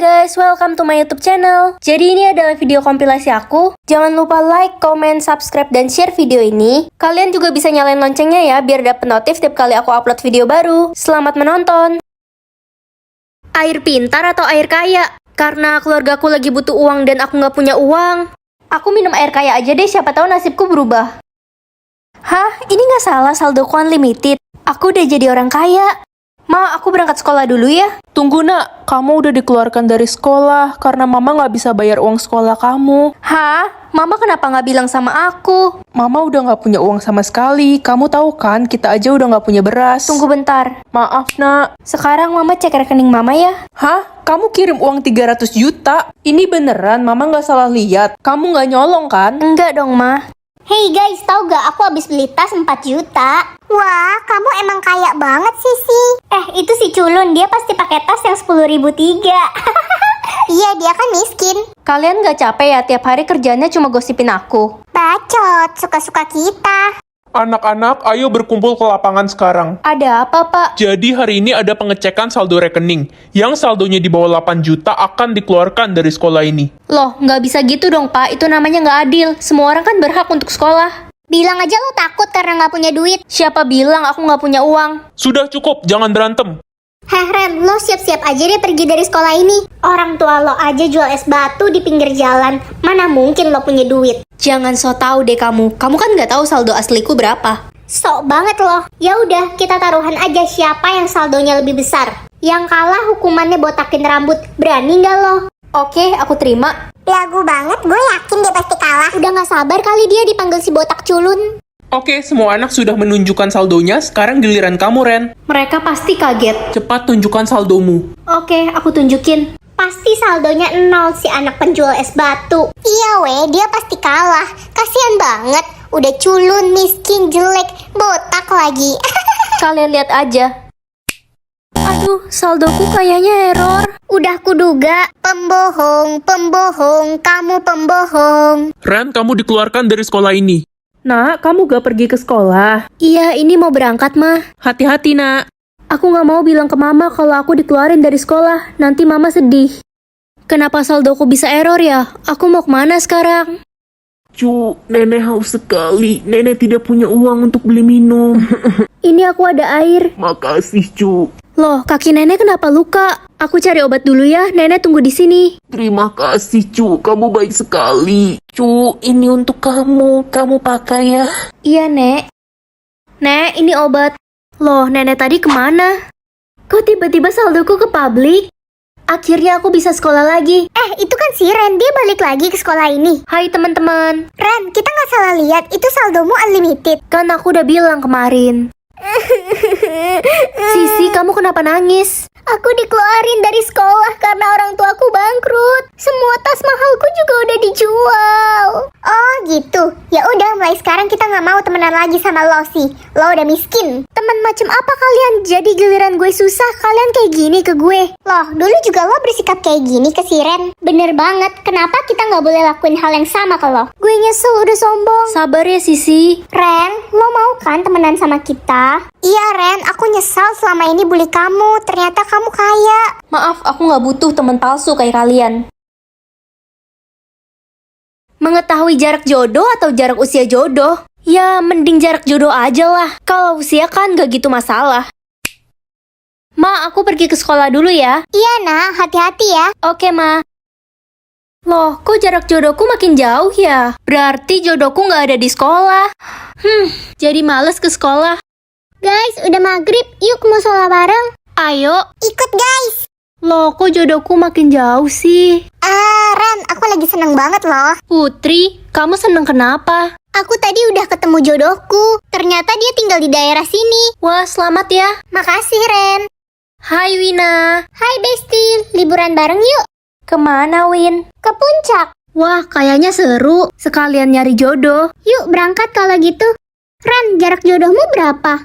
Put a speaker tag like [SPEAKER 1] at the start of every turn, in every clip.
[SPEAKER 1] guys, welcome to my YouTube channel. Jadi ini adalah video kompilasi aku. Jangan lupa like, comment, subscribe, dan share video ini. Kalian juga bisa nyalain loncengnya ya, biar dapet notif tiap kali aku upload video baru. Selamat menonton. Air pintar atau air kaya? Karena keluarga aku lagi butuh uang dan aku nggak punya uang. Aku minum air kaya aja deh, siapa tahu nasibku berubah. Hah? Ini nggak salah, saldoku unlimited. Aku udah jadi orang kaya. Ma, aku berangkat sekolah dulu ya.
[SPEAKER 2] Tunggu nak, kamu udah dikeluarkan dari sekolah karena mama nggak bisa bayar uang sekolah kamu.
[SPEAKER 1] Hah? Mama kenapa nggak bilang sama aku?
[SPEAKER 2] Mama udah nggak punya uang sama sekali. Kamu tahu kan, kita aja udah nggak punya beras.
[SPEAKER 1] Tunggu bentar.
[SPEAKER 2] Maaf nak.
[SPEAKER 1] Sekarang mama cek rekening mama ya.
[SPEAKER 2] Hah? Kamu kirim uang 300 juta? Ini beneran, mama nggak salah lihat. Kamu nggak nyolong kan?
[SPEAKER 1] Enggak dong, Ma.
[SPEAKER 3] Hey guys, tahu gak aku habis beli tas 4 juta? Wah, kamu emang kaya banget sih, Si. Itu si Culun, dia pasti pakai tas yang 10.003. Iya, dia kan miskin.
[SPEAKER 1] Kalian nggak capek ya tiap hari kerjanya cuma gosipin aku?
[SPEAKER 3] Bacot, suka-suka kita.
[SPEAKER 4] Anak-anak, ayo berkumpul ke lapangan sekarang.
[SPEAKER 1] Ada apa, Pak?
[SPEAKER 4] Jadi hari ini ada pengecekan saldo rekening. Yang saldonya di bawah 8 juta akan dikeluarkan dari sekolah ini.
[SPEAKER 1] Loh, nggak bisa gitu dong, Pak. Itu namanya nggak adil. Semua orang kan berhak untuk sekolah.
[SPEAKER 3] Bilang aja lo takut karena nggak punya duit.
[SPEAKER 1] Siapa bilang aku nggak punya uang?
[SPEAKER 4] Sudah cukup, jangan berantem.
[SPEAKER 3] Heh Ren, lo siap-siap aja deh pergi dari sekolah ini. Orang tua lo aja jual es batu di pinggir jalan. Mana mungkin lo punya duit?
[SPEAKER 1] Jangan so tau deh kamu. Kamu kan nggak tahu saldo asliku berapa.
[SPEAKER 3] Sok banget loh. Ya udah, kita taruhan aja siapa yang saldonya lebih besar. Yang kalah hukumannya botakin rambut. Berani nggak lo?
[SPEAKER 1] Oke, aku terima.
[SPEAKER 3] Lagu banget, gue yakin dia pasti kalah. Udah gak sabar kali dia dipanggil si botak culun.
[SPEAKER 4] Oke, semua anak sudah menunjukkan saldonya. Sekarang giliran kamu, Ren.
[SPEAKER 1] Mereka pasti kaget.
[SPEAKER 4] Cepat tunjukkan saldomu.
[SPEAKER 1] Oke, aku tunjukin.
[SPEAKER 3] Pasti saldonya 0 si anak penjual es batu. Iya weh, dia pasti kalah. Kasian banget. Udah culun, miskin, jelek, botak lagi.
[SPEAKER 1] Kalian lihat aja. Aduh, saldoku kayaknya error.
[SPEAKER 3] Udah kuduga. Pembohong, pembohong, kamu pembohong.
[SPEAKER 4] Ren, kamu dikeluarkan dari sekolah ini.
[SPEAKER 2] Nak, kamu gak pergi ke sekolah?
[SPEAKER 1] Iya, ini mau berangkat, Ma.
[SPEAKER 2] Hati-hati nak.
[SPEAKER 1] Aku nggak mau bilang ke Mama kalau aku dikeluarin dari sekolah. Nanti Mama sedih. Kenapa saldoku bisa error ya? Aku mau kemana sekarang?
[SPEAKER 4] Cu, nenek haus sekali. Nenek tidak punya uang untuk beli minum.
[SPEAKER 1] Ini aku ada air.
[SPEAKER 4] Makasih, Cu.
[SPEAKER 1] Loh, kaki nenek kenapa luka? Aku cari obat dulu ya, nenek tunggu di sini.
[SPEAKER 4] Terima kasih, Cu. Kamu baik sekali.
[SPEAKER 2] Cu, ini untuk kamu. Kamu pakai ya.
[SPEAKER 1] Iya, Nek. Nek, ini obat. Loh, nenek tadi kemana? Kok tiba-tiba saldoku ke publik? Akhirnya aku bisa sekolah lagi.
[SPEAKER 3] Itu kan si Ren, dia balik lagi ke sekolah ini.
[SPEAKER 1] Hai teman-teman.
[SPEAKER 3] Ren, kita nggak salah lihat, itu saldomu unlimited.
[SPEAKER 1] Kan aku udah bilang kemarin. Sisi, kamu kenapa nangis?
[SPEAKER 3] Aku dikeluarin dari sekolah karena orang tuaku bangkrut. Semua tas mahalku juga udah dijual. Oh gitu. Ya udah, mulai sekarang kita nggak mau temenan lagi sama lo sih. Lo udah miskin. Temen macam apa kalian? Jadi giliran gue susah, kalian kayak gini ke gue. Loh, dulu juga lo bersikap kayak gini ke si Ren. Bener banget. Kenapa kita nggak boleh lakuin hal yang sama ke lo? Gue nyesel udah sombong.
[SPEAKER 1] Sabar ya, Sisi.
[SPEAKER 3] Ren, lo mau kan temenan sama kita? Iya Ren, aku nyesal selama ini bully kamu. Ternyata kamu kaya.
[SPEAKER 1] Maaf, aku nggak butuh teman palsu kayak kalian. Mengetahui jarak jodoh atau jarak usia jodoh? Ya, mending jarak jodoh aja lah. Kalau usia kan gak gitu masalah. Ma, aku pergi ke sekolah dulu ya.
[SPEAKER 3] Iya nak, hati-hati ya.
[SPEAKER 1] Oke, Ma. Loh, kok jarak jodohku makin jauh ya? Berarti jodohku nggak ada di sekolah. Jadi males ke sekolah.
[SPEAKER 3] Guys, udah maghrib, yuk ke musola bareng.
[SPEAKER 1] Ayo.
[SPEAKER 3] Ikut guys.
[SPEAKER 1] Loh, kok jodohku makin jauh sih?
[SPEAKER 3] Ren, aku lagi seneng banget loh.
[SPEAKER 1] Putri, kamu seneng kenapa?
[SPEAKER 3] Aku tadi udah ketemu jodohku. Ternyata dia tinggal di daerah sini.
[SPEAKER 1] Wah, selamat ya.
[SPEAKER 3] Makasih Ren.
[SPEAKER 1] Hai Wina.
[SPEAKER 3] Hai Besti, liburan bareng yuk.
[SPEAKER 1] Kemana, Win?
[SPEAKER 3] Ke puncak.
[SPEAKER 1] Wah, kayaknya seru. Sekalian nyari jodoh.
[SPEAKER 3] Yuk berangkat kalau gitu. Ren, jarak jodohmu berapa?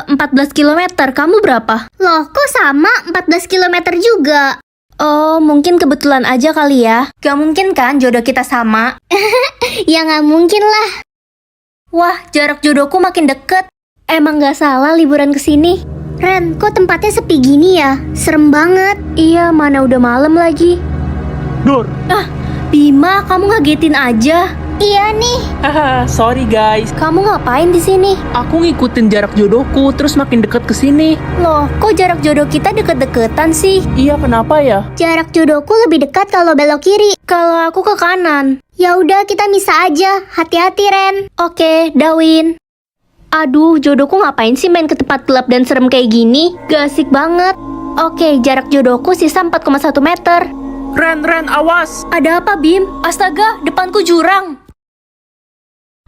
[SPEAKER 1] 14 km. Kamu berapa?
[SPEAKER 3] Loh, kok sama? 14 km juga.
[SPEAKER 1] Oh, mungkin kebetulan aja kali ya. Gak mungkin kan jodoh kita sama?
[SPEAKER 3] Ya nggak mungkin lah.
[SPEAKER 1] Wah, jarak jodohku makin deket. Emang gak salah liburan ke sini.
[SPEAKER 3] Ren, kok tempatnya sepi gini ya? Serem banget.
[SPEAKER 1] Iya, mana udah malam lagi.
[SPEAKER 4] Dor,
[SPEAKER 1] Bima, kamu ngagetin aja.
[SPEAKER 3] Iya nih.
[SPEAKER 2] Haha, sorry guys.
[SPEAKER 1] Kamu ngapain di sini?
[SPEAKER 2] Aku ngikutin jarak jodohku, terus makin deket ke sini.
[SPEAKER 1] Loh, kok jarak jodoh kita deket-deketan sih?
[SPEAKER 2] Iya, kenapa ya?
[SPEAKER 3] Jarak jodohku lebih dekat kalau belok kiri.
[SPEAKER 1] Kalau aku ke kanan.
[SPEAKER 3] Ya udah, kita misah aja. Hati-hati, Ren.
[SPEAKER 1] Oke, Dawin. Aduh, jodohku ngapain sih main ke tempat gelap dan serem kayak gini? Gak asik banget. Oke, jarak jodohku sisa 4,1 meter.
[SPEAKER 2] Ren, awas!
[SPEAKER 1] Ada apa, Bim? Astaga, depanku jurang.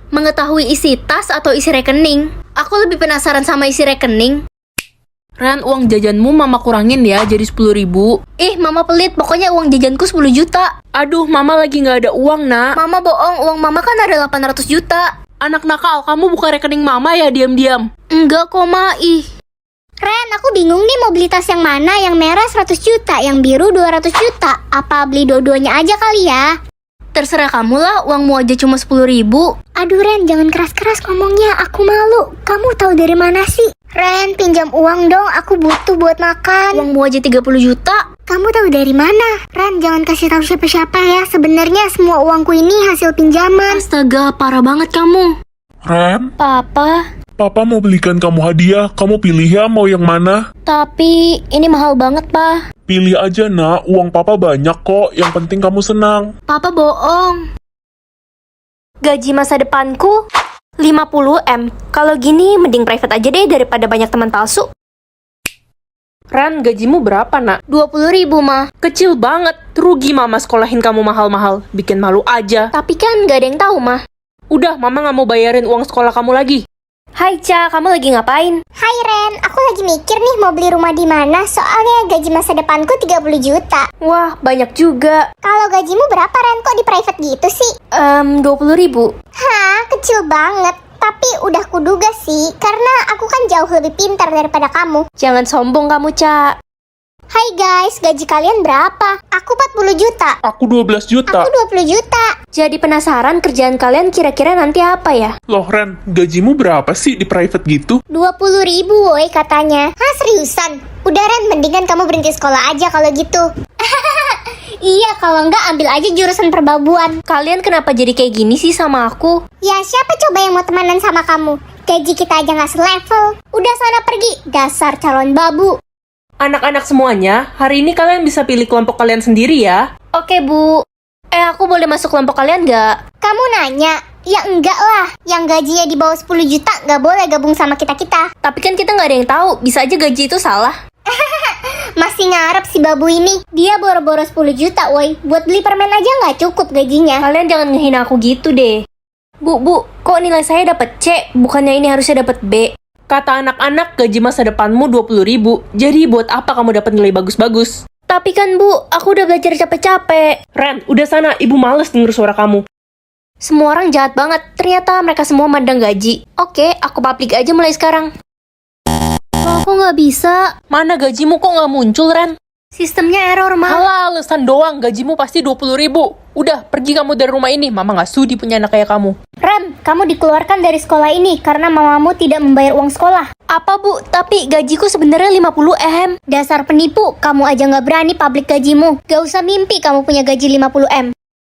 [SPEAKER 1] Mengetahui isi tas atau isi rekening? Aku lebih penasaran sama isi rekening.
[SPEAKER 2] Ren, uang jajanmu mama kurangin ya, jadi 10.000.
[SPEAKER 1] Ih, mama pelit. Pokoknya uang jajanku 10 juta.
[SPEAKER 2] Aduh, mama lagi nggak ada uang, nak.
[SPEAKER 1] Mama bohong, uang mama kan ada 800 juta.
[SPEAKER 2] Anak nakal, kamu buka rekening mama ya, diam-diam.
[SPEAKER 1] Enggak kok, Ma. Ih.
[SPEAKER 3] Ren, aku bingung nih mau beli tas yang mana. Yang merah 100 juta, yang biru 200 juta. Apa beli dua-duanya aja kali ya?
[SPEAKER 1] Terserah kamu lah, uangmu aja cuma 10.000.
[SPEAKER 3] Aduh Ren, jangan keras-keras ngomongnya. Aku malu. Kamu tahu dari mana sih? Ren, pinjam uang dong. Aku butuh buat makan.
[SPEAKER 1] Uangmu aja 30 juta.
[SPEAKER 3] Kamu tahu dari mana? Ren, jangan kasih tahu siapa-siapa ya. Sebenarnya semua uangku ini hasil pinjaman.
[SPEAKER 1] Astaga, parah banget kamu.
[SPEAKER 4] Ren,
[SPEAKER 1] Papa,
[SPEAKER 4] Papa mau belikan kamu hadiah. Kamu pilih ya mau yang mana?
[SPEAKER 1] tapi ini mahal banget, Pa.
[SPEAKER 4] Pilih aja nak, uang Papa banyak kok. Yang penting kamu senang.
[SPEAKER 1] Papa bohong. Gaji masa depanku 50 M. Kalau gini mending private aja deh daripada banyak teman palsu.
[SPEAKER 2] Ren, gajimu berapa, nak?
[SPEAKER 1] 20.000, Ma.
[SPEAKER 2] Kecil banget. Rugi mama sekolahin kamu mahal-mahal. Bikin malu aja.
[SPEAKER 1] Tapi kan gak ada yang tahu, Ma.
[SPEAKER 2] Udah, mama nggak mau bayarin uang sekolah kamu lagi.
[SPEAKER 1] Hai, Ca. Kamu lagi ngapain?
[SPEAKER 3] Hai Ren, aku lagi mikir nih mau beli rumah di mana. Soalnya gaji masa depanku 30 juta.
[SPEAKER 1] Wah, banyak juga.
[SPEAKER 3] Kalau gajimu berapa Ren? Kok di private gitu sih?
[SPEAKER 1] 20.000.
[SPEAKER 3] Hah, kecil banget. Tapi udah kuduga sih, karena aku kan jauh lebih pintar daripada kamu.
[SPEAKER 1] Jangan sombong kamu, Ca.
[SPEAKER 3] Hai guys, gaji kalian berapa? Aku 40 juta.
[SPEAKER 4] Aku 12 juta.
[SPEAKER 3] Aku 20 juta.
[SPEAKER 1] Jadi penasaran kerjaan kalian kira-kira nanti apa ya?
[SPEAKER 4] Loh Ren, gajimu berapa sih di private gitu?
[SPEAKER 3] 20.000 woi katanya. Hah, seriusan? Udah Ren, mendingan kamu berhenti sekolah aja kalau gitu. Iya, kalau enggak ambil aja jurusan perbabuan.
[SPEAKER 1] Kalian kenapa jadi kayak gini sih sama aku?
[SPEAKER 3] Ya siapa coba yang mau temenan sama kamu? Gaji kita aja nggak selevel. Udah sana pergi, dasar calon babu.
[SPEAKER 2] Anak-anak semuanya, hari ini kalian bisa pilih kelompok kalian sendiri ya.
[SPEAKER 1] Oke, Bu. Aku boleh masuk kelompok kalian nggak?
[SPEAKER 3] Kamu nanya? Ya enggak lah. Yang gajinya di bawah 10 juta nggak boleh gabung sama kita-kita.
[SPEAKER 1] Tapi kan kita nggak ada yang tahu. Bisa aja gaji itu salah.
[SPEAKER 3] Masih ngarep si babu ini. Dia boro-boro 10 juta woi. Buat beli permen aja nggak cukup gajinya.
[SPEAKER 1] Kalian jangan ngehina aku gitu deh. Bu, kok nilai saya dapat C? Bukannya ini harusnya dapat B?
[SPEAKER 2] Kata anak-anak, gaji masa depanmu 20.000. Jadi buat apa kamu dapat nilai bagus-bagus?
[SPEAKER 1] Tapi kan Bu, aku udah belajar capek-capek.
[SPEAKER 2] Ren, udah sana, ibu males denger suara kamu.
[SPEAKER 1] Semua orang jahat banget. Ternyata mereka semua mandang gaji. Oke, aku publik aja mulai sekarang. Loh, kok nggak bisa?
[SPEAKER 2] Mana gajimu kok nggak muncul, Ren?
[SPEAKER 1] Sistemnya error, Ma.
[SPEAKER 2] Alah, alasan doang, gajimu pasti 20.000. Udah, pergi kamu dari rumah ini. Mama nggak sudi punya anak kayak kamu.
[SPEAKER 3] Ren, kamu dikeluarkan dari sekolah ini karena mamamu tidak membayar uang sekolah.
[SPEAKER 1] Apa, Bu? Tapi gajiku sebenarnya 50 M.
[SPEAKER 3] Dasar penipu, kamu aja nggak berani publik gajimu. Gak usah mimpi kamu punya gaji 50 M.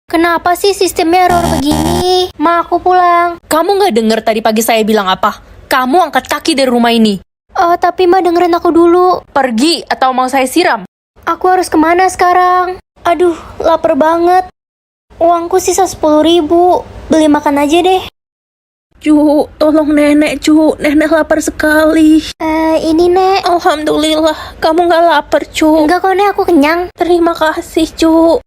[SPEAKER 1] Kenapa sih sistemnya error begini? Ma, aku pulang.
[SPEAKER 2] Kamu nggak denger tadi pagi saya bilang apa? Kamu angkat kaki dari rumah ini.
[SPEAKER 1] Tapi Ma dengerin aku dulu.
[SPEAKER 2] Pergi atau mau saya siram?
[SPEAKER 1] Aku harus kemana sekarang? Aduh, lapar banget. Uangku sisa 10.000. Beli makan aja deh.
[SPEAKER 2] Cu, tolong nenek, Cu. Nenek lapar sekali.
[SPEAKER 1] Ini, Nek.
[SPEAKER 2] Alhamdulillah, kamu nggak lapar, Cu.
[SPEAKER 1] Enggak kok, Nek. Aku kenyang.
[SPEAKER 2] Terima kasih, Cu.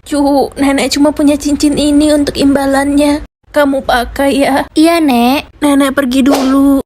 [SPEAKER 2] Cu, nenek cuma punya cincin ini untuk imbalannya. Kamu pakai ya.
[SPEAKER 1] Iya, Nek.
[SPEAKER 2] Nenek pergi dulu.